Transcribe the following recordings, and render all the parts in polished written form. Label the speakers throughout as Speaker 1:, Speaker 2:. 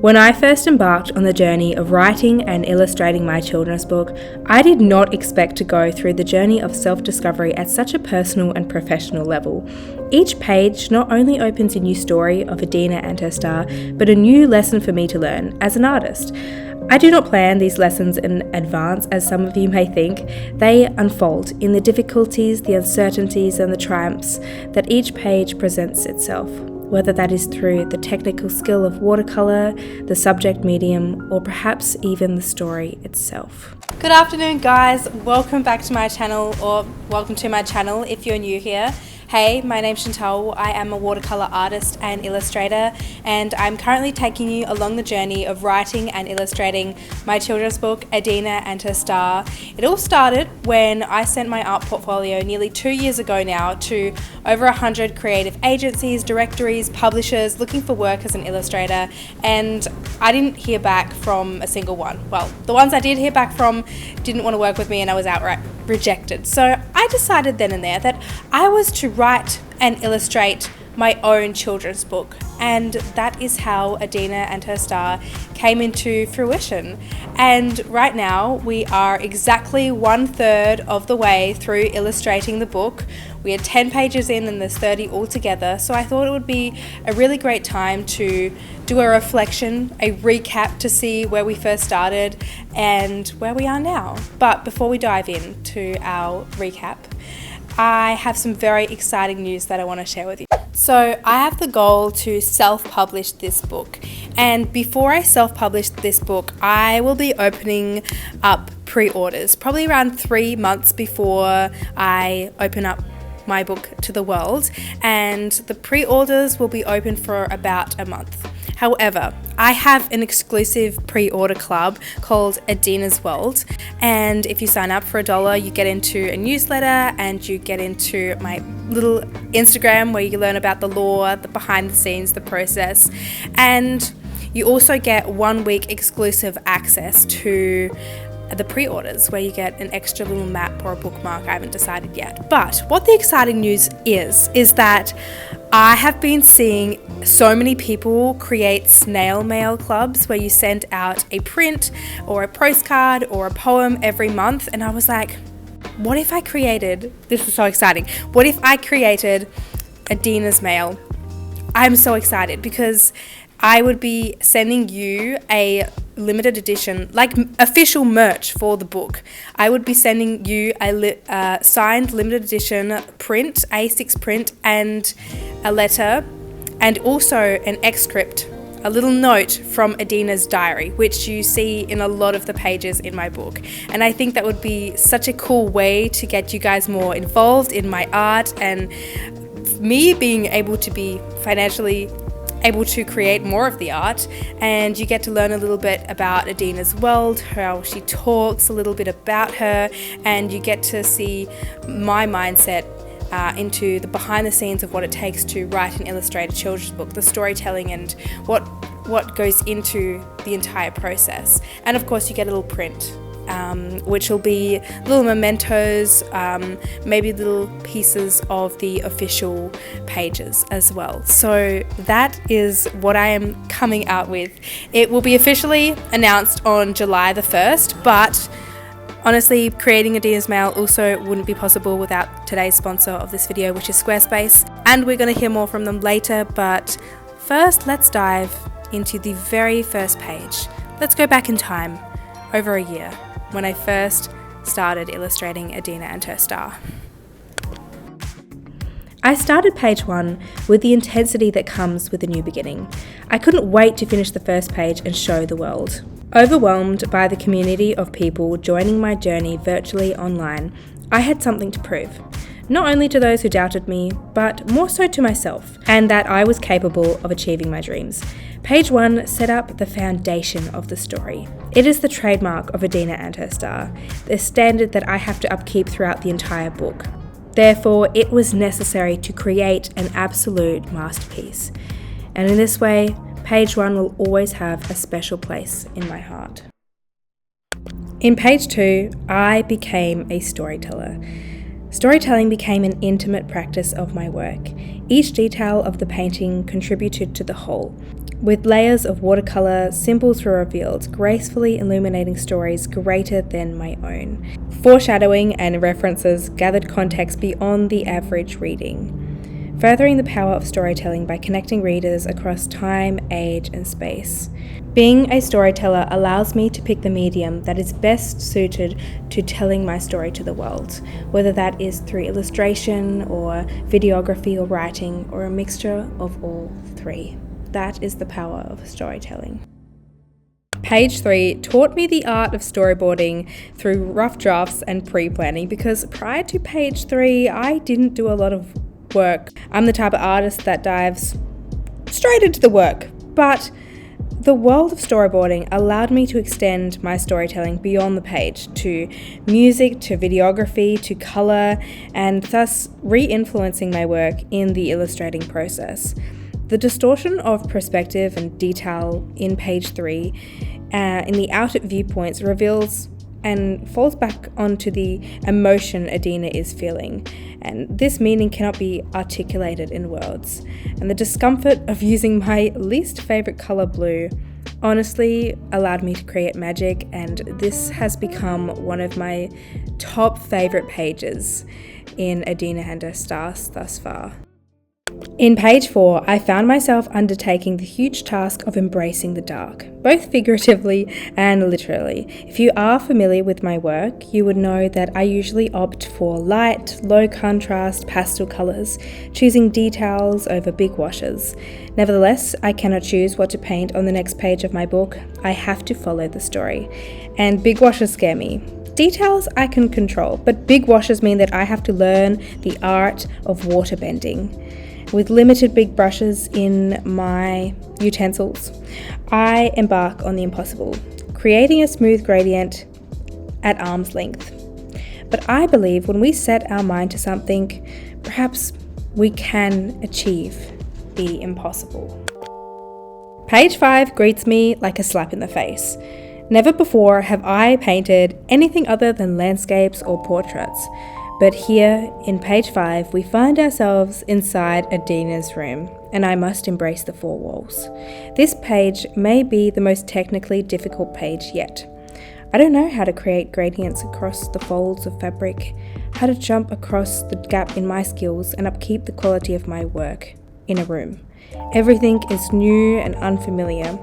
Speaker 1: When I first embarked on the journey of writing and illustrating my children's book, I did not expect to go through the journey of self-discovery at such a personal and professional level. Each page not only opens a new story of Adena and her star, but a new lesson for me to learn as an artist. I do not plan these lessons in advance, as some of you may think. They unfold in the difficulties, the uncertainties, and the triumphs that each page presents itself, whether that is through the technical skill of watercolour, the subject medium, or perhaps even the story itself. Good afternoon, guys. Welcome back to my channel, or welcome to my channel if you're new here. Hey, my name's Chantal. I am a watercolour artist and illustrator, and I'm currently taking you along the journey of writing and illustrating my children's book, Adena and Her Star. It all started when I sent my art portfolio nearly 2 years ago now to over 100 creative agencies, directories, publishers looking for work as an illustrator, and I didn't hear back from a single one. Well, the ones I did hear back from didn't want to work with me, and I was outright rejected. So I decided then and there that I was to write and illustrate my own children's book, and that is how Adena and Her Star came into fruition. And right now we are exactly 1/3 of the way through illustrating the book. We are 10 pages in and there's 30 altogether, so I thought it would be a really great time to do a reflection, a recap to see where we first started and where we are now. But before we dive into our recap, I have some very exciting news that I want to share with you. So I have the goal to self-publish this book, and before I self-publish this book, I will be opening up pre-orders, probably around 3 months before I open up my book to the world, and the pre-orders will be open for about a month. However, I have an exclusive pre-order club called ADENA'S, and if you sign up for $1, you get into a newsletter and you get into my little Instagram where you learn about the lore, the behind the scenes, the process, and you also get 1 week exclusive access to the pre-orders where you get an extra little map or a bookmark. I haven't decided yet. But what the exciting news is that I have been seeing so many people create snail mail clubs where you send out a print or a postcard or a poem every month, and I was like, what if I created, this is so exciting, what if I created Adena's mail? I'm so excited because I would be sending you a limited edition, like official merch for the book. I would be sending you a signed limited edition print, A6 print, and a letter, and also an excerpt, a little note from Adena's diary, which you see in a lot of the pages in my book. And I think that would be such a cool way to get you guys more involved in my art, and me being able to be financially able to create more of the art, and you get to learn a little bit about Adena's world, how she talks, a little bit about her, and you get to see my mindset into the behind the scenes of what it takes to write and illustrate a children's book, the storytelling and what goes into the entire process. And of course you get a little print, which will be little mementos, maybe little pieces of the official pages as well. So that is what I am coming out with. It will be officially announced on July the 1st, but honestly, creating Adena's mail also wouldn't be possible without today's sponsor of this video, which is Squarespace, and we're going to hear more from them later. But first, let's dive into the very first page. Let's go back in time, over a year, when I first started illustrating Adena and Her Star. I started page 1 with the intensity that comes with a new beginning. I couldn't wait to finish the first page and show the world. Overwhelmed by the community of people joining my journey virtually online, I had something to prove. Not only to those who doubted me, but more so to myself, and that I was capable of achieving my dreams. Page 1 set up the foundation of the story. It is the trademark of Adena and Her Star, the standard that I have to upkeep throughout the entire book. Therefore, it was necessary to create an absolute masterpiece. And in this way, page 1 will always have a special place in my heart. In page 2, I became a storyteller. Storytelling became an intimate practice of my work. Each detail of the painting contributed to the whole. With layers of watercolour, symbols were revealed, gracefully illuminating stories greater than my own. Foreshadowing and references gathered context beyond the average reading, furthering the power of storytelling by connecting readers across time, age, and space. Being a storyteller allows me to pick the medium that is best suited to telling my story to the world, whether that is through illustration or videography or writing, or a mixture of all three. That is the power of storytelling. Page 3 taught me the art of storyboarding through rough drafts and pre-planning, because prior to page 3, I didn't do a lot of work. I'm the type of artist that dives straight into the work, but the world of storyboarding allowed me to extend my storytelling beyond the page to music, to videography, to colour, and thus re-influencing my work in the illustrating process. The distortion of perspective and detail in page 3 in the outer viewpoints reveals and falls back onto the emotion Adena is feeling, and this meaning cannot be articulated in words. And the discomfort of using my least favourite colour, blue, honestly allowed me to create magic, and this has become one of my top favourite pages in Adena and her stars thus far. In page 4, I found myself undertaking the huge task of embracing the dark, both figuratively and literally. If you are familiar with my work, you would know that I usually opt for light, low contrast pastel colours, choosing details over big washes. Nevertheless, I cannot choose what to paint on the next page of my book. I have to follow the story. And big washes scare me. Details I can control, but big washes mean that I have to learn the art of water bending. With limited big brushes in my utensils, I embark on the impossible, creating a smooth gradient at arm's length. But I believe when we set our mind to something, perhaps we can achieve the impossible. Page 5 greets me like a slap in the face. Never before have I painted anything other than landscapes or portraits. But here, in page 5, we find ourselves inside Adena's room, and I must embrace the four walls. This page may be the most technically difficult page yet. I don't know how to create gradients across the folds of fabric, how to jump across the gap in my skills and upkeep the quality of my work in a room. Everything is new and unfamiliar,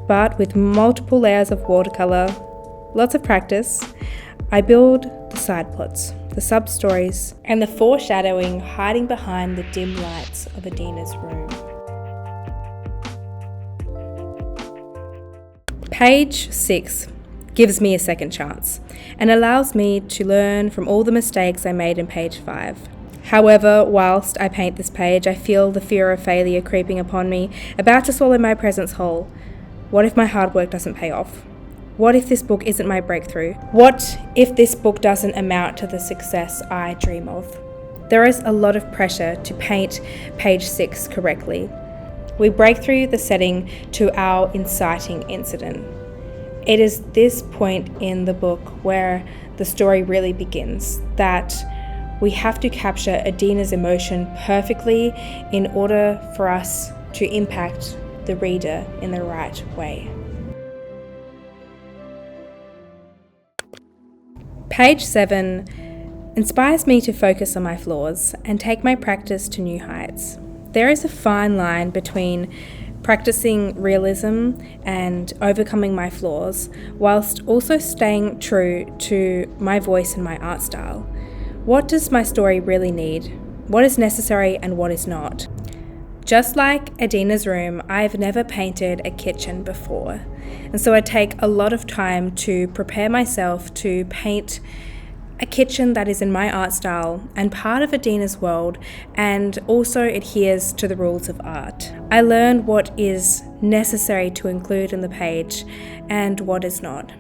Speaker 1: but with multiple layers of watercolour, lots of practice, I build the side plots, the sub-stories, and the foreshadowing hiding behind the dim lights of Adena's room. Page 6 gives me a second chance and allows me to learn from all the mistakes I made in page 5. However, whilst I paint this page, I feel the fear of failure creeping upon me, about to swallow my presence whole. What if my hard work doesn't pay off? What if this book isn't my breakthrough? What if this book doesn't amount to the success I dream of? There is a lot of pressure to paint page 6 correctly. We break through the setting to our inciting incident. It is this point in the book where the story really begins, that we have to capture Adena's emotion perfectly in order for us to impact the reader in the right way. Page 7 inspires me to focus on my flaws and take my practice to new heights. There is a fine line between practicing realism and overcoming my flaws, whilst also staying true to my voice and my art style. What does my story really need? What is necessary and what is not? Just like Adena's room, I've never painted a kitchen before. And so I take a lot of time to prepare myself to paint a kitchen that is in my art style and part of Adena's world, and also adheres to the rules of art. I learn what is necessary to include in the page and what is not.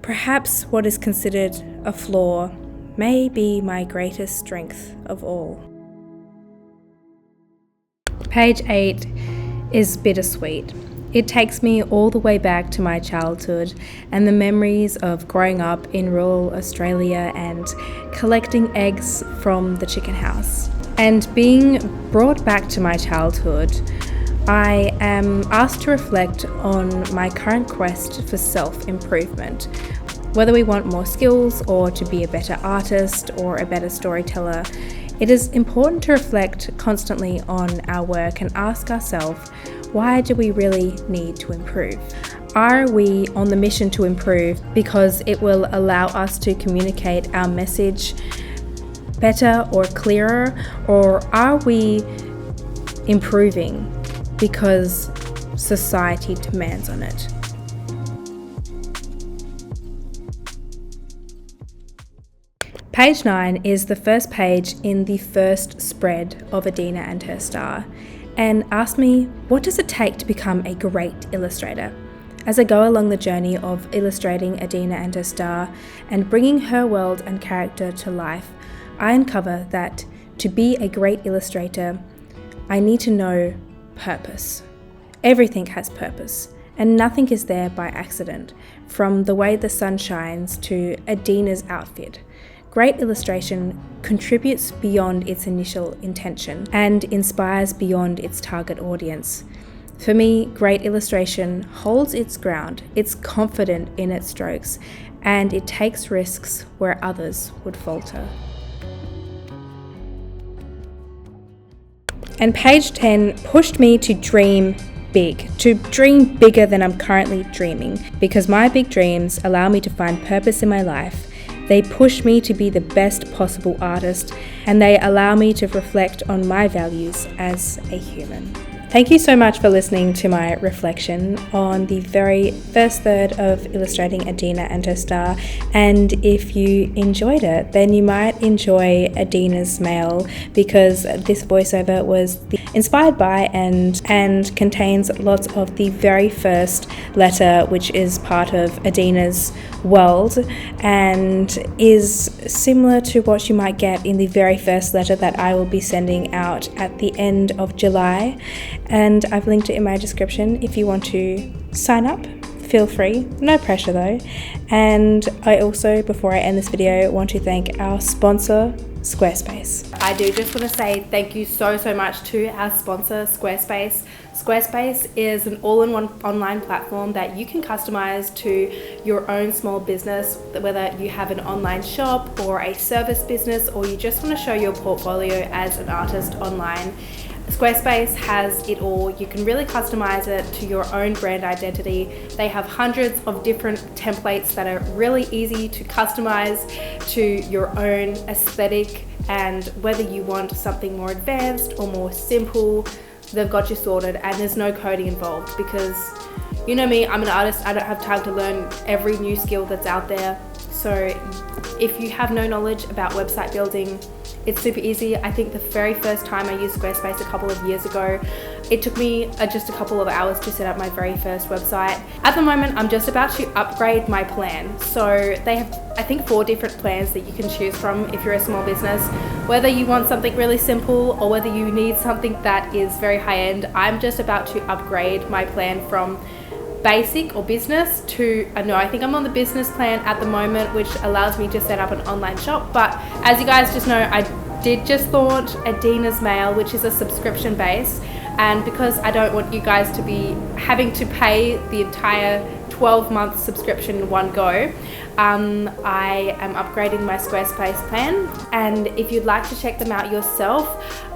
Speaker 1: Perhaps what is considered a flaw may be my greatest strength of all. Page 8 is bittersweet. It takes me all the way back to my childhood and the memories of growing up in rural Australia and collecting eggs from the chicken house. And being brought back to my childhood I am asked to reflect on my current quest for self-improvement. Whether we want more skills or to be a better artist or a better storyteller, it is important to reflect constantly on our work and ask ourselves, why do we really need to improve? Are we on the mission to improve because it will allow us to communicate our message better or clearer, or are we improving because society demands on it? Page 9 is the first page in the first spread of Adena and her star, and asked me, what does it take to become a great illustrator? As I go along the journey of illustrating Adena and her star and bringing her world and character to life, I uncover that to be a great illustrator, I need to know purpose. Everything has purpose, and nothing is there by accident, from the way the sun shines to Adena's outfit. Great illustration contributes beyond its initial intention and inspires beyond its target audience. For me, great illustration holds its ground, it's confident in its strokes, and it takes risks where others would falter. And page 10 pushed me to dream big, to dream bigger than I'm currently dreaming, because my big dreams allow me to find purpose in my life. They push me to be the best possible artist, and they allow me to reflect on my values as a human. Thank you so much for listening to my reflection on the very first third of illustrating Adena and her star, and if you enjoyed it, then you might enjoy Adena's mail, because this voiceover was inspired by and contains lots of the very first letter, which is part of Adena's world and is similar to what you might get in the very first letter that I will be sending out at the end of July. And I've linked it in my description if you want to sign up. Feel free, no pressure though. And I also, before I end this video, want to thank our sponsor, Squarespace. I do just want to say thank you so much to our sponsor, Squarespace. Squarespace is an all-in-one online platform that you can customize to your own small business, whether you have an online shop or a service business, or you just want to show your portfolio as an artist online. Squarespace has it all. You can really customize it to your own brand identity. They have hundreds of different templates that are really easy to customize to your own aesthetic, and whether you want something more advanced or more simple, they've got you sorted, and there's no coding involved, because you know me, I'm an artist, I don't have time to learn every new skill that's out there. So if you have no knowledge about website building, it's super easy. I think the very first time I used Squarespace a couple of years ago, it took me just a couple of hours to set up my very first website. At the moment, I'm just about to upgrade my plan. So they have, I think, 4 different plans that you can choose from if you're a small business. Whether you want something really simple or whether you need something that is very high end, I'm just about to upgrade my plan from basic or business to, I think I'm on the business plan at the moment, which allows me to set up an online shop. But as you guys just know, I did just launch Adena's Mail, which is a subscription base, and because I don't want you guys to be having to pay the entire 12-month subscription in one go, I am upgrading my Squarespace plan. And if you'd like to check them out yourself,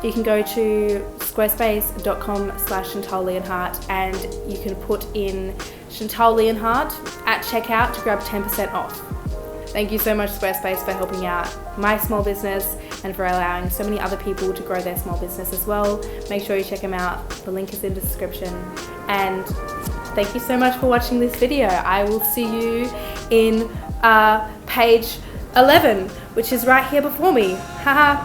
Speaker 1: you can go to squarespace.com/Chantal Leonhardt, and you can put in Chantal Leonhardt at checkout to grab 10% off. Thank you so much, Squarespace, for helping out my small business and for allowing so many other people to grow their small business as well. Make sure you check them out. The link is in the description. And thank you so much for watching this video. I will see you in page 11, which is right here before me. Haha.